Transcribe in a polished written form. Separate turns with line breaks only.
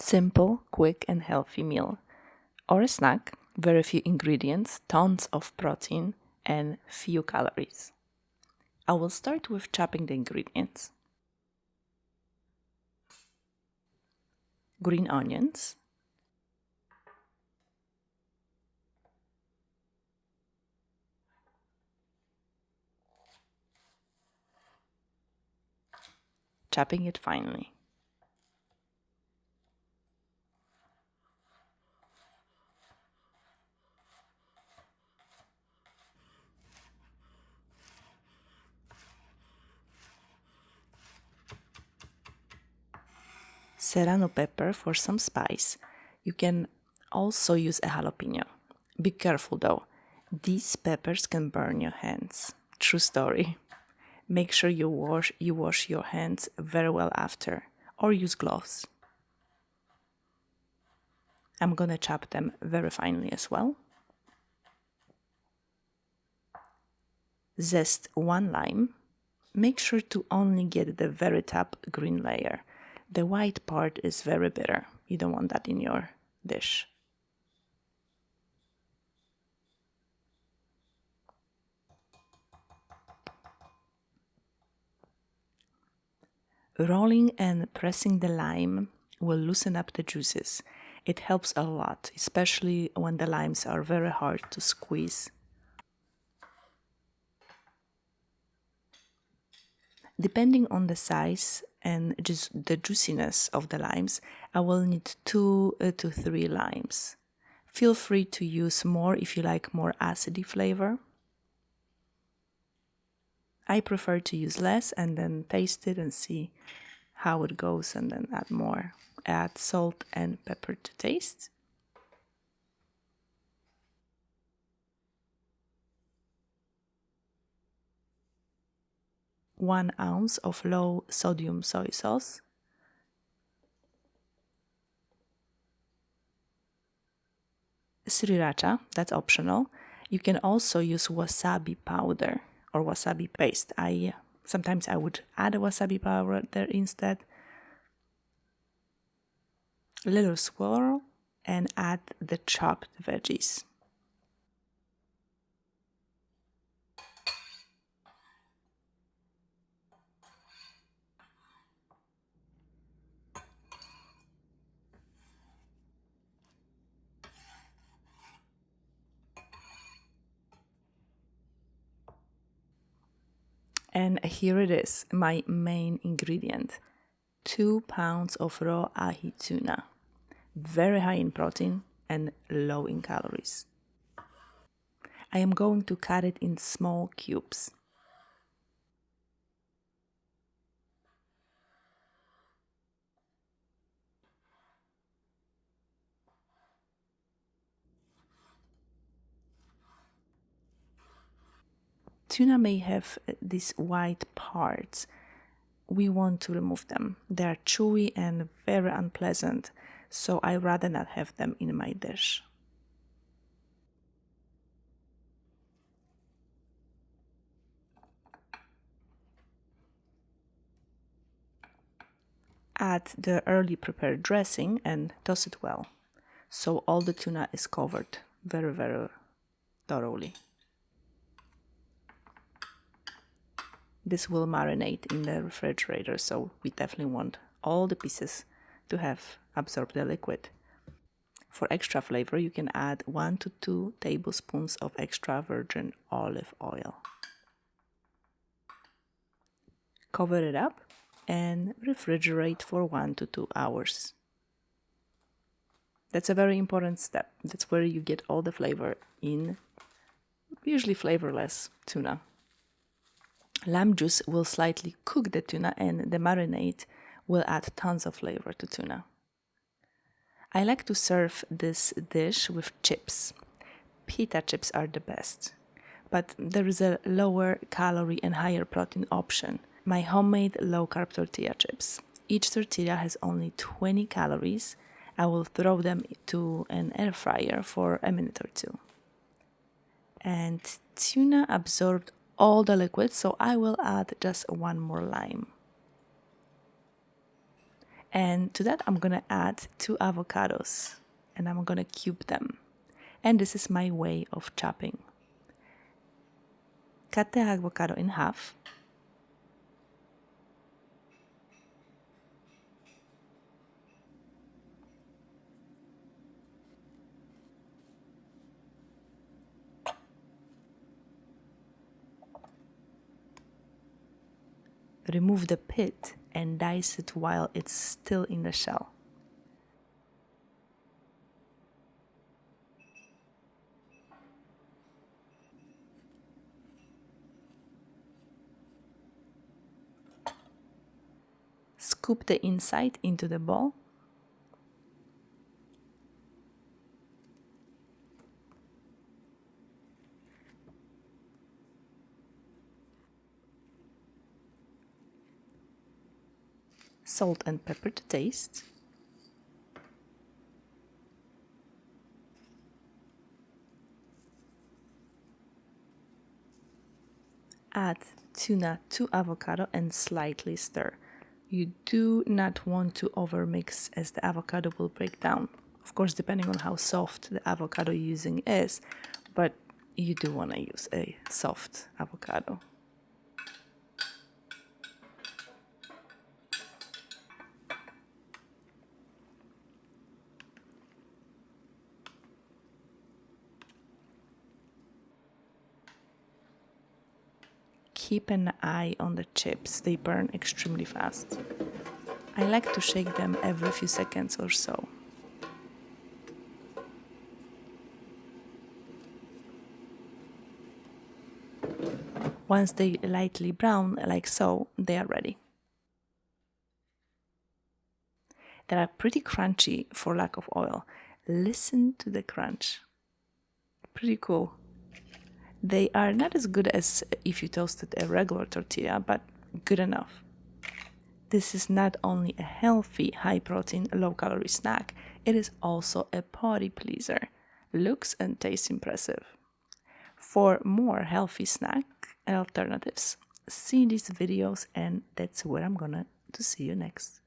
Simple, quick, and healthy meal. Or a snack, very few ingredients, tons of protein, and few calories. I will start with chopping the ingredients. Green onions, chopping it finely. Serrano pepper for some spice. You can also use a jalapeno. Be careful though, these peppers can burn your hands. True story. Make sure you wash your hands very well after, or use gloves. I'm gonna chop them very finely as well. Zest 1 lime. Make sure to only get the very top green layer. The white part is very bitter. You don't want that in your dish. Rolling and pressing the lime will loosen up the juices. It helps a lot, especially when the limes are very hard to squeeze. Depending on the size and just the juiciness of the limes, I will need 2 to 3 limes. Feel free to use more if you like more acidy flavor. I prefer to use less and then taste it and see how it goes and then add more. Add salt and pepper to taste. One ounce of low sodium soy sauce. Sriracha, that's optional. You can also use wasabi powder or wasabi paste. Sometimes I would add a wasabi powder instead. A little swirl and add the chopped veggies. And here it is, my main ingredient. 2 pounds of raw ahi tuna. Very high in protein and low in calories. I am going to cut it in small cubes. Tuna may have these white parts. We want to remove them. They are chewy and very unpleasant, so I rather not have them in my dish. Add the early prepared dressing and toss it well, so all the tuna is covered very, very thoroughly. This will marinate in the refrigerator, so we definitely want all the pieces to have absorbed the liquid. For extra flavor, you can add 1 to 2 tablespoons of extra virgin olive oil. Cover it up and refrigerate for 1 to 2 hours. That's a very important step. That's where you get all the flavor in usually flavorless tuna. Lime juice will slightly cook the tuna and the marinade will add tons of flavor to tuna. I like to serve this dish with chips. Pita chips are the best, but there is a lower calorie and higher protein option. My homemade low-carb tortilla chips. Each tortilla has only 20 calories. I will throw them to an air fryer for a minute or two. And tuna absorbed all the liquid, so I will add just 1 more lime. And to that, I'm gonna add 2 avocados and I'm gonna cube them. And this is my way of chopping. Cut the avocado in half. Remove the pit and dice it while it's still in the shell. Scoop the inside into the bowl. Salt and pepper to taste. Add tuna to avocado and slightly stir. You do not want to overmix as the avocado will break down. Of course, depending on how soft the avocado you're using is, but you do want to use a soft avocado. Keep an eye on the chips, they burn extremely fast. I like to shake them every few seconds or so. Once they lightly brown, like so, they are ready. They are pretty crunchy for lack of oil. Listen to the crunch. Pretty cool. They are not as good as if you toasted a regular tortilla, but good enough. This is not only a healthy, high-protein, low-calorie snack, it is also a party pleaser. Looks and tastes impressive. For more healthy snack alternatives, see these videos, and that's where I'm gonna to see you next.